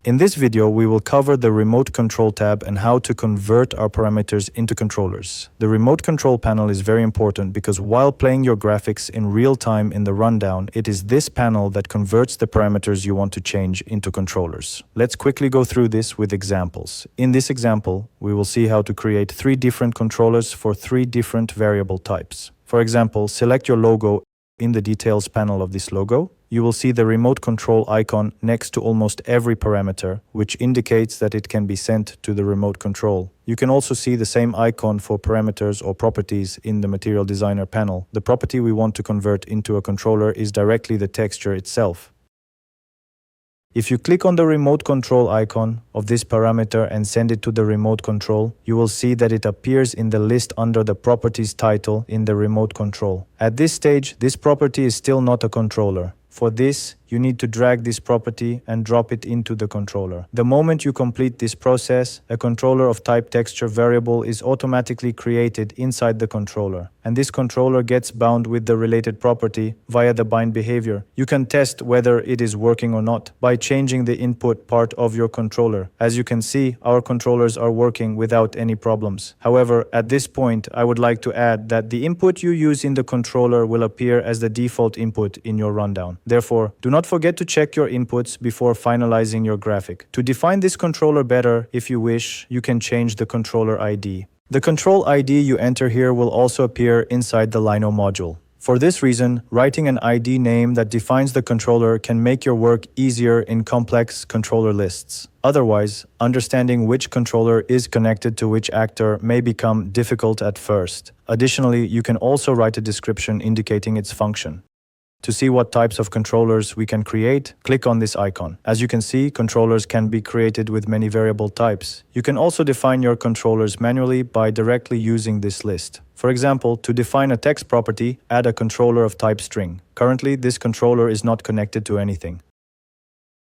In this video, we will cover the Remote Control tab and how to convert our parameters into controllers. The Remote Control panel is very important because while playing your graphics in real time in the rundown, it is this panel that converts the parameters you want to change into controllers. Let's quickly go through this with examples. In this example, we will see how to create 3 different controllers for 3 different variable types. For example, select your logo. In the details panel of this logo, you will see the remote control icon next to almost every parameter, which indicates that it can be sent to the remote control. You can also see the same icon for parameters or properties in the Material Designer panel. The property we want to convert into a controller is directly the texture itself. If you click on the remote control icon of this parameter and send it to the remote control, you will see that it appears in the list under the properties title in the remote control. At this stage, this property is still not a controller. For this, you need to drag this property and drop it into the controller. The moment you complete this process, a controller of type texture variable is automatically created inside the controller, and this controller gets bound with the related property via the bind behavior. You can test whether it is working or not by changing the input part of your controller. As you can see, our controllers are working without any problems. However, at this point, I would like to add that the input you use in the controller will appear as the default input in your rundown. Therefore, do not forget to check your inputs before finalizing your graphic. To define this controller better, if you wish, you can change the controller ID. The control ID you enter here will also appear inside the Lino module. For this reason, writing an ID name that defines the controller can make your work easier in complex controller lists. Otherwise, understanding which controller is connected to which actor may become difficult at first. Additionally, you can also write a description indicating its function. To see what types of controllers we can create, click on this icon. As you can see, controllers can be created with many variable types. You can also define your controllers manually by directly using this list. For example, to define a text property, add a controller of type string. Currently, this controller is not connected to anything.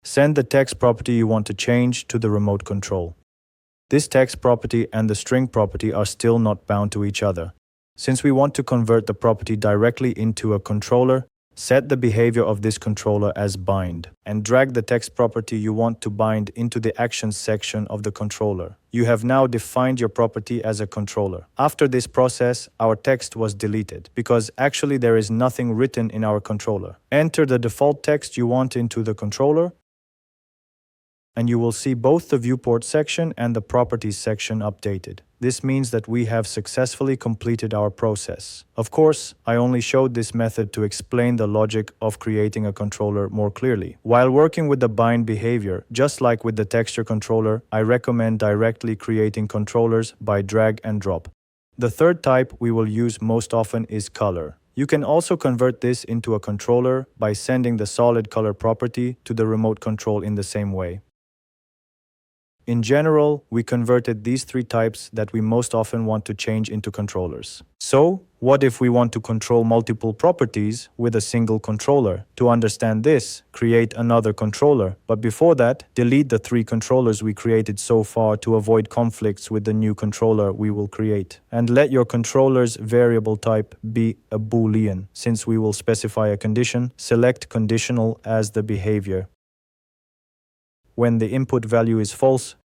Send the text property you want to change to the remote control. This text property and the string property are still not bound to each other. Since we want to convert the property directly into a controller, set the behavior of this controller as bind and drag the text property you want to bind into the actions section of the controller. You have now defined your property as a controller. After this process, our text was deleted because actually there is nothing written in our controller. Enter the default text you want into the controller, and you will see both the viewport section and the properties section updated. This means that we have successfully completed our process. Of course, I only showed this method to explain the logic of creating a controller more clearly. While working with the bind behavior, just like with the texture controller, I recommend directly creating controllers by drag and drop. The third type we will use most often is color. You can also convert this into a controller by sending the solid color property to the remote control in the same way. In general, we converted these 3 types that we most often want to change into controllers. So, what if we want to control multiple properties with a single controller? To understand this, create another controller. But before that, delete the 3 controllers we created so far to avoid conflicts with the new controller we will create. And let your controller's variable type be a Boolean. Since we will specify a condition, select conditional as the behavior. When the input value is false,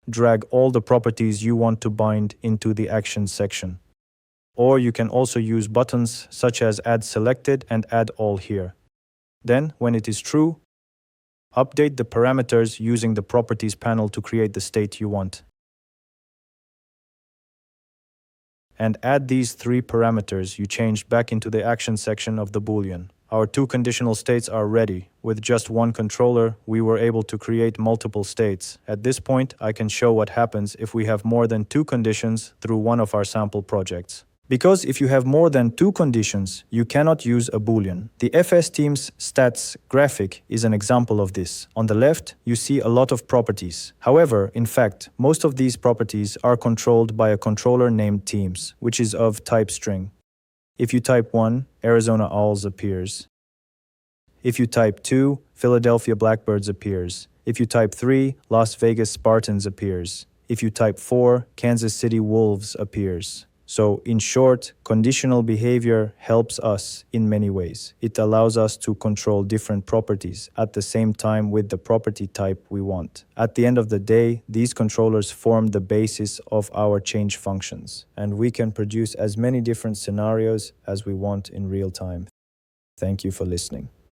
drag all the properties you want to bind into the actions section. Or you can also use buttons such as add selected and add all here. Then, when it is true, update the parameters using the properties panel to create the state you want. And add these 3 parameters you changed back into the action section of the Boolean. Our 2 conditional states are ready. With just 1 controller, we were able to create multiple states. At this point, I can show what happens if we have more than 2 conditions through one of our sample projects. Because if you have more than 2 conditions, you cannot use a Boolean. The FS Teams stats graphic is an example of this. On the left, you see a lot of properties. However, in fact, most of these properties are controlled by a controller named Teams, which is of type string. If you type 1, Arizona Owls appears. If you type 2, Philadelphia Blackbirds appears. If you type 3, Las Vegas Spartans appears. If you type 4, Kansas City Wolves appears. So, in short, conditional behavior helps us in many ways. It allows us to control different properties at the same time with the property type we want. At the end of the day, these controllers form the basis of our change functions, and we can produce as many different scenarios as we want in real time. Thank you for listening.